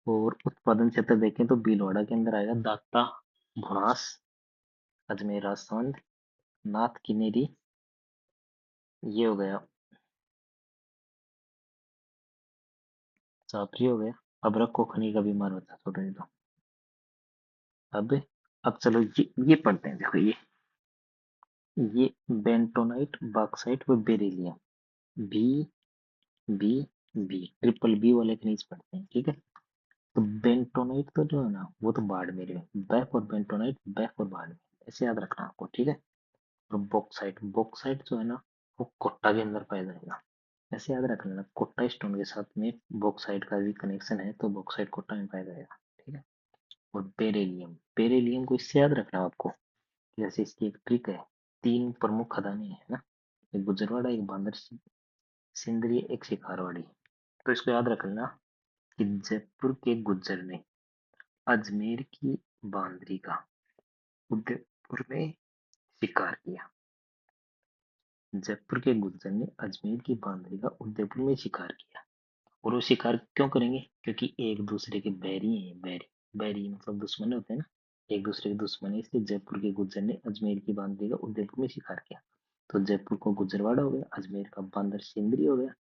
और उत्पादन क्षेत्र देखें तो भीलवाड़ा के अंदर आएगा दाता, भुनास, अजमेर राजस्थान, नाथ किनेरी, ये हो गया, चापरी हो गया। अबरक को खनी का बीमार होता है, छोड़ो ये तो। अब अब चलो ये पढ़ते हैं, देखो ये बेंटोनाइट, बॉक्साइट व beryllium, B B B, triple B वाले खनिज पढ़ते हैं, ठीक है। तो बेंटोनाइट तो जो है ना, वो तो बाड़मेर में, बैक और बेंटोनाइट, बैक और बाड़मेर, ऐसे याद रखना आपको, ठीक है। और बॉक्साइट, बॉक्साइट जो है ना, वो कोट्टा के अंदर पाया जाएगा, ऐसे याद रख लेना, कोट्टा स्टोन के साथ में बॉक्साइट का भी कनेक्शन है, तो बॉक्साइट कोट्टा में पाया जाएगा, ठीक है। और बेरेलियम, बेरेलियम को इससे याद रखना आपको, जैसे इसकी एक ट्रिक है, तीन प्रमुख खदानें हैं ना, एक गुजरवाड़ा, एक बांदर सिंदरी, एक शिकारवाड़ी। तो इसको याद रख लेना कि जयपुर के गुज्जर ने अजमेर की बांदरी का उदयपुर में शिकार किया, जयपुर के गुज्जर ने अजमेर की बांदरी का उदयपुर में शिकार किया। और वो शिकार क्यों करेंगे, क्योंकि एक दूसरे के बैरी हैं, बैरी, बैरी मतलब दुश्मन होते हैं ना, एक दूसरे के दुश्मन है, इसलिए जयपुर के गुज्जर ने अजमेर की बांदरी का उदयपुर में शिकार किया। तो जयपुर को गुजरवाड़ा हो गया, अजमेर का बांदर सिंदरी हो गया,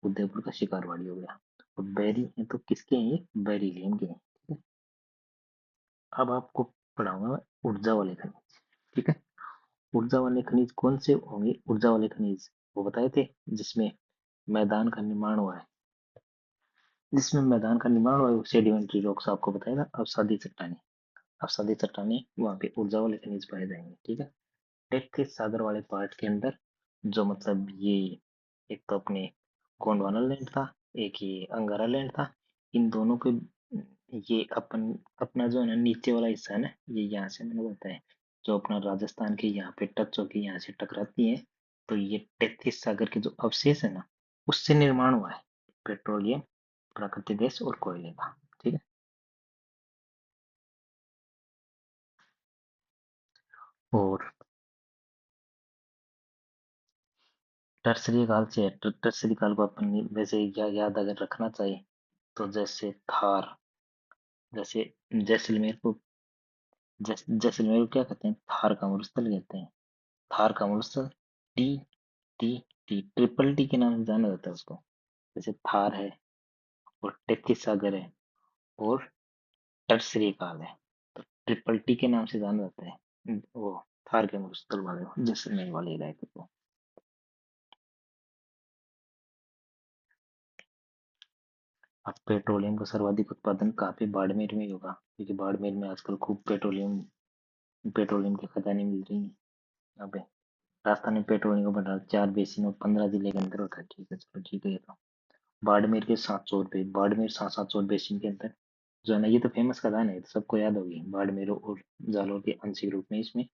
उदयपुर का शिकारवाड़ी हो गया। और बैरी है तो किसके हैं, ये बेरिलियम के हैं, ठीक है। अब आपको पढ़ाऊंगा मैं ऊर्जा वाले खनिज, ठीक है। ऊर्जा वाले खनिज कौन से होंगे, ऊर्जा वाले खनिज वो बताए थे जिसमें मैदान का निर्माण हुआ है, जिसमें मैदान का निर्माण और सेडिमेंट्री रॉक्स आपको बताया था। अवसादी चट्टानें वहाँ पे ऊर्जा वाले खनिज पाए जाएंगे, ठीक है। टेथीस सागर वाले पार्ट के अंदर जो मतलब ये एक तो अपने गोंडवाना लैंड था, एक ये अंगारा लैंड था। इन दोनों के ये अपना जो है ना नीचे वाला हिस्सा है ना, ये यहाँ से मैंने बताया जो अपना राजस्थान के यहाँ पे टच होके यहाँ से टकराती है। तो ये टेथीस सागर के जो अवशेष है ना, उससे निर्माण हुआ है पेट्रोलियम, प्राकृतिक गैस और कोयले का, ठीक है। और टर्सरी काल से टर्सरी काल को अपन वैसे क्या याद अगर रखना चाहिए तो जैसे थार, जैसे जैसलमेर को जैसलमेर को क्या कहते हैं, थार का मरुस्थल कहते हैं। थार का मरुस्थल T T T triple T के नाम से जाना जाता है उसको। जैसे थार है और टेथिस सागर है और टर्सरी काल है, तो ट्रिपल टी के नाम से जाना जाता है वो थार के मरुस्थल वाले को, जैसलमेर वाले इलाके को। अब पेट्रोलियम का सर्वाधिक उत्पादन कहाँ पे, बाड़मेर में ही होगा, क्योंकि बाड़मेर में आजकल खूब पेट्रोलियम पेट्रोलियम की खदानें मिल रही हैं यहाँ पे। राजस्थान में पेट्रोलियम का भंडार 4 बेसिन और 15 जिले के अंदर होता है, ठीक है, चलो ठीक है ये तो। बाड़मेर के 700 रुपये, बाड़मेर 700 बेसिन के अंदर जो है ना, ये तो फेमस खदान है, तो सबको याद होगी। बाड़मेर और जालौर के आंशिक रूप में इसमें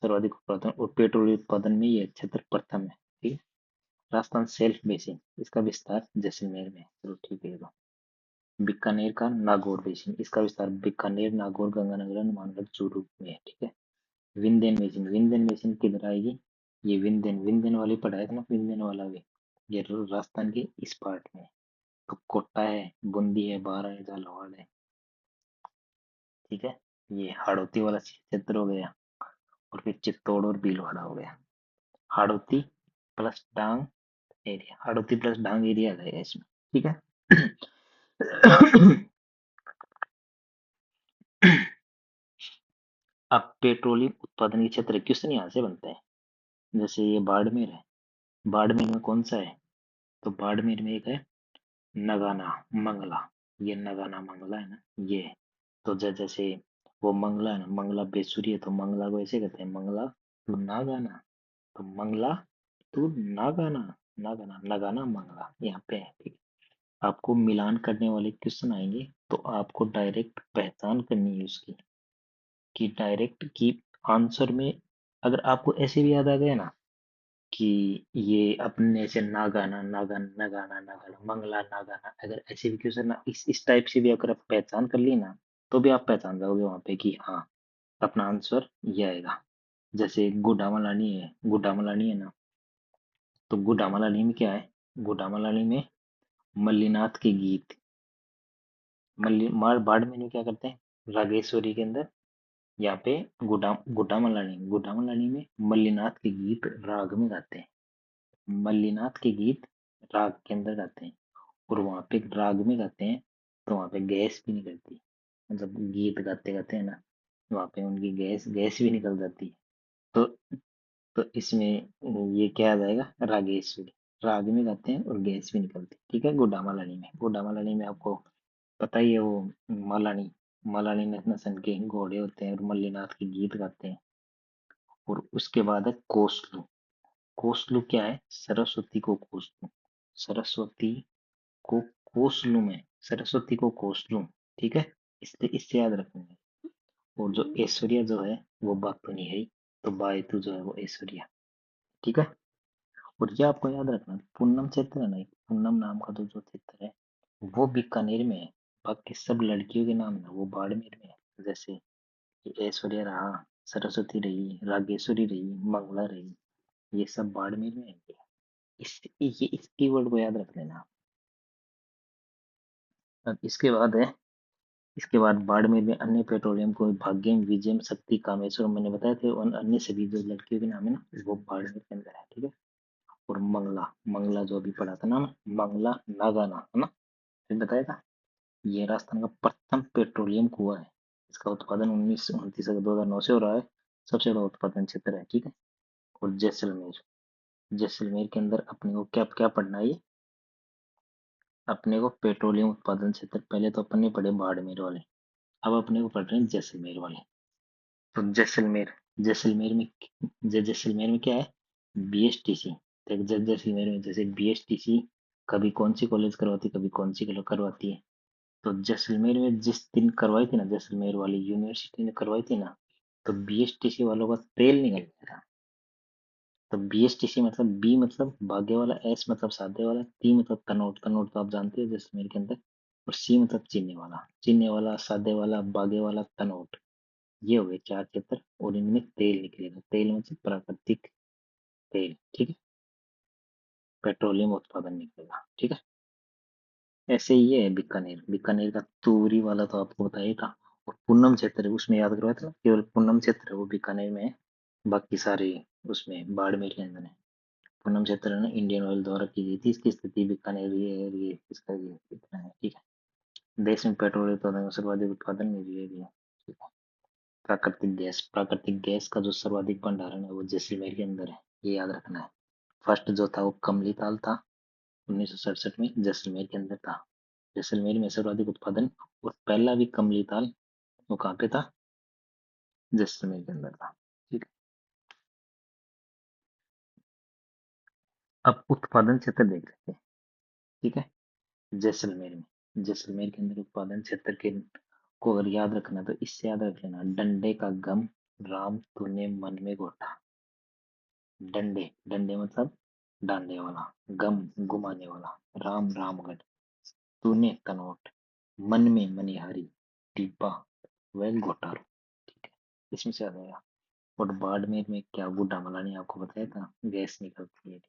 सर्वाधिक उत्पादन और पेट्रोल उत्पादन में ये क्षेत्र प्रथम है, ठीक है। राजस्थान सेल्फ बेसिन, इसका विस्तार जैसलमेर में है, चलो ठीक है ये तो। बीकानेर का नागौर बेसिन, इसका विस्तार बीकानेर, नागौर, गंगानगर, हनुमानगढ़, चूरू में है, ठीक है। विंध्यन बेसिन, विंध्यन बेसिन किधर आएगी, ये विंध्यन विंध्यन वाली पढ़ाया था ना, विंध्यन वाला भी ये राजस्थान के इस पार्ट में है। तो कोटा है, बूंदी है, बारा है, झालावाड़ है, ठीक है। ये हाड़ौती वाला क्षेत्र हो गया, और फिर चित्तौड़ और भीलवाड़ा हो गया। हाड़ौती प्लस डांग एरिया, हाड़ौती प्लस डांग एरिया आ जाएगा इसमें, ठीक है। अब पेट्रोलियम उत्पादन के क्षेत्र क्वेश्चन यहाँ से बनते हैं। जैसे ये बाड़मेर है, बाड़मेर में कौन सा है, तो बाड़मेर में एक है नगाना मंगला। ये नगाना मंगला है ना, ये है। तो जैसे वो मंगला है ना, मंगला बेसुरी है, तो मंगला को ऐसे कहते हैं, मंगला तू ना गाना, तो मंगला तू ना गाना, ना गाना, नगाना मंगला यहाँ पे है, ठीक है। आपको मिलान करने वाले क्वेश्चन आएंगे, तो आपको डायरेक्ट पहचान करनी है उसकी, कि डायरेक्ट की आंसर में अगर आपको ऐसे भी याद आ गया ना कि ये अपने से ना गाना ना गाना ना गाना ना गाना मंगला ना गाना, अगर ऐसे भी क्वेश्चन ना इस टाइप से भी अगर आप पहचान कर ली ना, तो भी आप पहचान जाओगे वहां पे कि हाँ अपना आंसर ये आएगा। जैसे गुडामलानी है ना, तो गुडामलानी में क्या है, गुडामलानी में मल्लीनाथ के गीत, मल्ली मार बाड़मेर में क्या करते हैं, रागेश्वरी के अंदर यहाँ पे गुडामलानी में मल्लीनाथ के गीत राग में गाते हैं। मल्लीनाथ के गीत राग के अंदर गाते हैं, और वहाँ पे राग में गाते हैं, तो वहाँ पे गैस भी निकलती है, मतलब गीत गाते गाते हैं ना, वहाँ पे उनकी गैस गैस भी निकल जाती है। तो तो इसमें ये क्या आ जाएगा, रागेश्वरी, राग में गाते हैं और गैस भी निकलती है, ठीक है। गुड्डामालानी में आपको पता ही है वो मालानी मालानी नसन के घोड़े होते हैं और मल्लीनाथ के गीत गाते हैं। और उसके बाद है कोसलू। कोसलू क्या है, सरस्वती को कोसलू, सरस्वती को कोसलू में, सरस्वती को कोसलू, ठीक है। इसलिए इससे याद रखेंगे। और जो ऐश्वर्या जो है वो बातूनी है, तो बायतू जो है वो ऐश्वर्या, ठीक है। और ये आपको याद रखना, पूनम क्षेत्र है ना, एक पूनम नाम का जो क्षेत्र है वो बीकानेर में है। बाकी सब लड़कियों के नाम ना वो बाड़मेर में है। जैसे ये ऐश्वर्या रहा, सरस्वती रही, रागेश्वरी रही, मंगला रही, ये सब बाड़मेर में है। इस कीवर्ड को याद रख लेना। अब इसके बाद बाड़मेर में अन्य पेट्रोलियम को भाग्यम, विजयम, शक्ति, कामेश्वर मैंने बताए थे, और अन्य सभी जो लड़कियों के नाम है ना वो बाड़मेर के अंदर है, ठीक है। और मंगला, मंगला जो अभी पढ़ा था ना, मंगला नागाना है ना, फिर बताया था। ये राजस्थान का प्रथम पेट्रोलियम कुआं है। इसका उत्पादन 1929 से हो रहा है। सबसे बड़ा उत्पादन क्षेत्र है, ठीक है। और जैसलमेर, जैसलमेर के अंदर अपने को क्या क्या पढ़ना है, अपने को पेट्रोलियम उत्पादन क्षेत्र, पहले तो अपने पढ़े बाड़मेर वाले, अब अपने को पढ़ रहे हैं जैसलमेर वाले। तो जैसलमेर, जैसलमेर में जैसलमेर में क्या है, बीएसटीसी। जैसलमेर में जैसे बीएसटीसी कभी कौन सी कॉलेज करवाती, कभी कौन सी करवाती है। तो जैसलमेर में जिस दिन करवाई थी ना, जैसलमेर वाली यूनिवर्सिटी ने करवाई थी ना, तो बीएसटीसी वालों का तेल निकल गया था। तो बीएसटीसी मतलब बी मतलब भागे वाला, एस मतलब साधे वाला, टी मतलब तनोट, तनोट तो आप जानते हो जैसलमेर के अंदर, और सी मतलब चीनी वाला, चीनी वाला, सादे वाला, बागे वाला, तनोट। ये हो गए चार क्षेत्र, और इनमें तेल निकलेगा। तेल मतलब प्राकृतिक तेल, ठीक है, पेट्रोलियम उत्पादन निकलेगा, ठीक है। ऐसे ही है बीकानेर, बीकानेर का तूरी वाला तो आपको बताया था। और पूनम क्षेत्र है, उसमें याद करवाया था, केवल पूनम क्षेत्र है वो बीकानेर में है, बाकी सारे उसमें बाड़मेर के अंदर है। पूनम क्षेत्र है ना, इंडियन ऑयल द्वारा की गई थी, इसकी स्थिति बीकानेर ये है, ये इसका ये इतना है, ठीक है। देश में पेट्रोल उत्पादन का सर्वाधिक उत्पादन में ये भी है, ठीक है। प्राकृतिक गैस, प्राकृतिक गैस का जो सर्वाधिक भंडारण है वो जैसलमेर के अंदर है, ये याद रखना है। फर्स्ट जो था वो कमली ताल था, 1967 में जैसलमेर के अंदर था। जैसलमेर में सर्वाधिक उत्पादन, और पहला भी कमली ताल वो कहाँ पे था, जैसलमेर के अंदर था, ठीक है। अब उत्पादन क्षेत्र देख लेते हैं, ठीक है। जैसलमेर में, जैसलमेर के अंदर उत्पादन क्षेत्र के को अगर याद रखना तो इससे याद रख लेना, डंडे का गम, राम तूने मन में गोटा। डंडे, डंडे मतलब डांडे वाला, गम घुमाने वाला, राम रामगढ़, तूने तनोट, मन में मनिहारी, डिब्बा वेल घोटारो, ठीक है। इसमें से आ जाएगा। और बाड़मेर में क्या बूढ़ा मला ने आपको बताया था, गैस निकलती है,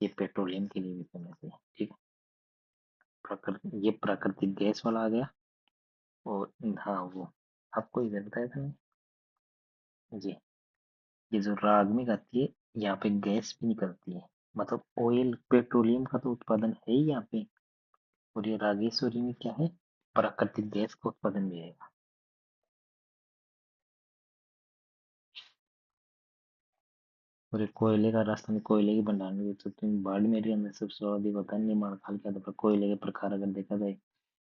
ये पेट्रोलियम के लिए भी फेमस है, ठीक है। ये प्राकृतिक गैस वाला आ गया। और हाँ वो आपको इधर बताया था ना जी, ये जो राग में आती है, यहाँ पे गैस भी निकलती है, मतलब ऑयल पेट्रोलियम का तो उत्पादन है ही यहाँ पे। और ये रागेश्वरी में क्या है, प्राकृतिक गैस का उत्पादन भी है। और ये कोयले का, राजस्थान में कोयले की भंडार में तो तुम बाड़मेर के अंदर सबसे अधिक होता है निर्माण काल के आधार पर कोयले के प्रकार अगर देखा जाए,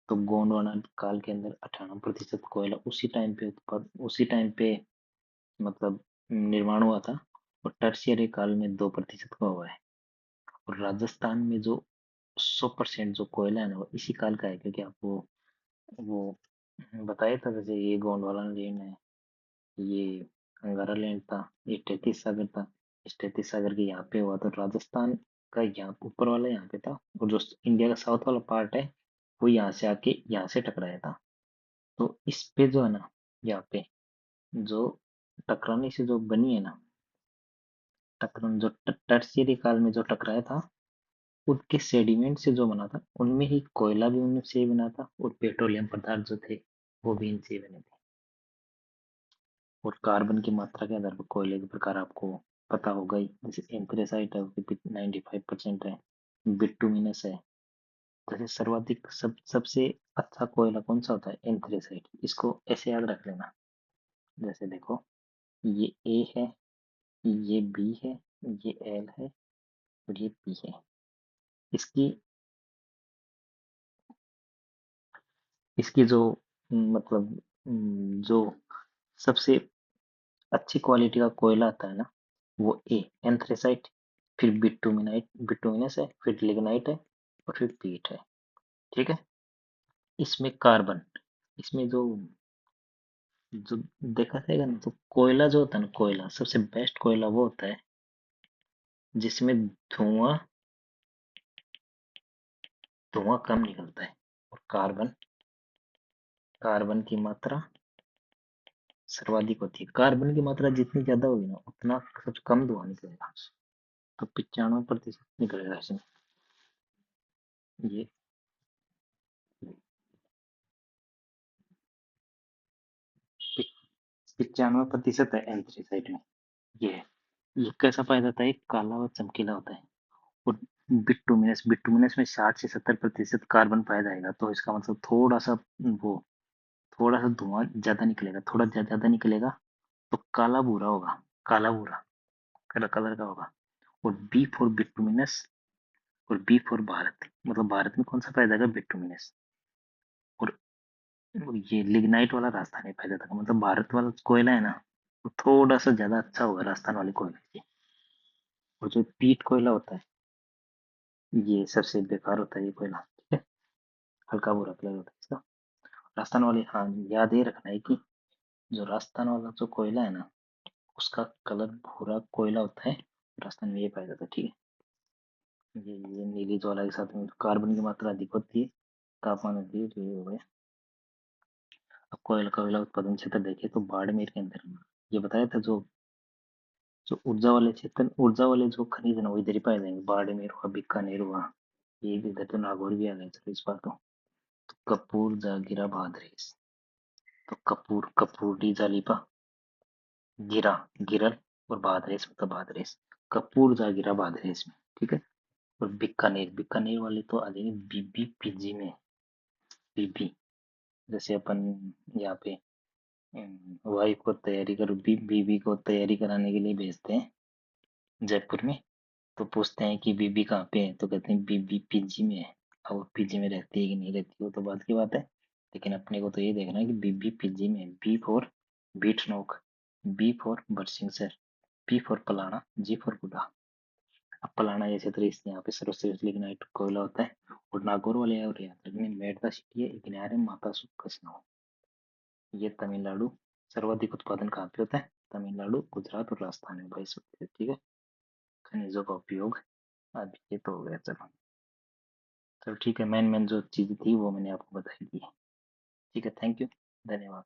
तो गोंडवाना काल के अंदर 98% कोयला उसी टाइम पे उत्पाद, उसी टाइम पे मतलब निर्माण हुआ था। और टर्शियरी काल में 2% का हुआ है। और राजस्थान में जो 100% जो कोयला है ना, वो इसी काल का है, क्योंकि आपको वो बताया था, जैसे ये गोंडवाना लैंड है, ये अंगारा लैंड था, ये तैतीस सागर था, इस तैतीस सागर के यहाँ पे हुआ, तो राजस्थान का यहाँ ऊपर वाला यहाँ पे था, और जो इंडिया का साउथ वाला पार्ट है वो यहाँ से आके यहाँ से टकराया था। तो इस पे जो है ना, यहाँ पे जो टकराने से जो बनी है ना, टकरान जो टर्शियरी काल में जो टकराया था, उनके सेडिमेंट से जो बना था, उनमें ही कोयला भी उनमें से ही बना था, और पेट्रोलियम पदार्थ जो थे वो भी इनसे ही बने थे। और कार्बन की मात्रा के आधार पर कोयले के प्रकार आपको पता होगा ही, जैसे एंथ्रेसाइट है उसकी 95% है, बिटुमिनस है। जैसे सर्वाधिक सबसे अच्छा कोयला कौन सा होता है, एंथ्रेसाइट, इसको ऐसे याद रख लेना। जैसे देखो, ये ए है, ये बी है, ये एल है, और ये पी है। इसकी इसकी जो मतलब जो सबसे अच्छी क्वालिटी का कोयला आता है ना, वो ए एंथ्रेसाइट, फिर बिटुमिनाइट, बिटुमिनस है, फिर लिग्नाइट है, और फिर पीट है, ठीक है। इसमें कार्बन, इसमें जो देखा जाएगा ना, तो कोयला जो होता है ना, कोयला सबसे बेस्ट कोयला वो होता है जिसमें धुआं धुआं कम निकलता है, और कार्बन कार्बन की मात्रा सर्वाधिक होती है। कार्बन की मात्रा जितनी ज्यादा होगी ना, उतना सबसे कम धुआं निकलेगा। तो 95% निकलेगा इसमें, ये 95% है एंथ्रेसाइट में, ये है। ये कैसा पाया जाता है, ये काला और चमकीला होता है। और बिटुमिनस, बिटुमिनस में 60 से 70% कार्बन पाया जाएगा, तो इसका मतलब थोड़ा सा वो थोड़ा सा धुआं ज्यादा निकलेगा, थोड़ा ज्यादा निकलेगा, तो काला भूरा होगा, काला भूरा कलर का होगा। और बी फॉर बिटुमिनस, और बी फॉर भारत, मतलब भारत में कौन सा पाया जाएगा, बिटुमिनस। और ये लिग्नाइट वाला राजस्थान में पाया जाता है, मतलब भारत वाला कोयला है ना, वो थोड़ा सा ज्यादा अच्छा होगा राजस्थान वाले कोयले से। और जो पीट कोयला होता है, ये सबसे बेकार होता है ये कोयला, ठीक है, हल्का भूरा कलर होता है इसका। राजस्थान वाले, हाँ याद ये रखना है कि जो राजस्थान वाला जो कोयला है ना, उसका कलर भूरा कोयला होता है, राजस्थान में ये पाया जाता है, ठीक है। ये नीली ज्वाला के साथ में कार्बन की मात्रा अधिक होती है, तापमान अधिक है, तो ये हो गया। अब कोयला कोयला उत्पादन क्षेत्र देखे तो बाड़मेर के अंदर ये बताया था, जो ऊर्जा वाले जो खनिज है ना, वो इधर ही पाए जाएंगे, बाड़मेर हुआ, बीकानेर हुआ, ये इधर तो नागौर भी आ गए, चलो इस बार तो कपूर जागीरा भादरेस, तो कपूर कपूर डी जालिपा, गिरा गिरल, और भादरेस मतलब भादरेस, कपूर जागीरा भादरेस में, ठीक है। और बीकानेर बीकानेर वाले तो आ जाएंगे बीबी पीजी में, बीबी, जैसे अपन यहाँ पे वाइफ को तैयारी कर बीबी को तैयारी कराने के लिए भेजते हैं जयपुर में, तो पूछते हैं कि बीबी कहाँ पे है, तो कहते हैं बीबी पीजी में है। अब वो पीजी में रहती है कि नहीं रहती, वो तो बात की बात है, लेकिन अपने को तो ये देखना है कि बीबी पीजी में है। B for Bithnok, B for Barsingsar, P for Palana, G for Gurha. अब पलाना जैसे तो इस यहाँ पे सर्वश्रेष्ठ लिग्नाइट कोयला होता है। और नागौर वाले और याद रखने मेड़ता सिटी है, इग्नारे माता सुखसनाओ, ये तमिलनाडु। सर्वाधिक उत्पादन कहाँ पे होता है, तमिलनाडु, गुजरात और राजस्थान में भाई सब, ठीक है। खनिजों का उपयोग, अब ये तो हो गया, चलो। चलो ठीक है, मेन मेन जो चीज़ थी वो मैंने आपको बताई दी है, ठीक है, थैंक यू, धन्यवाद।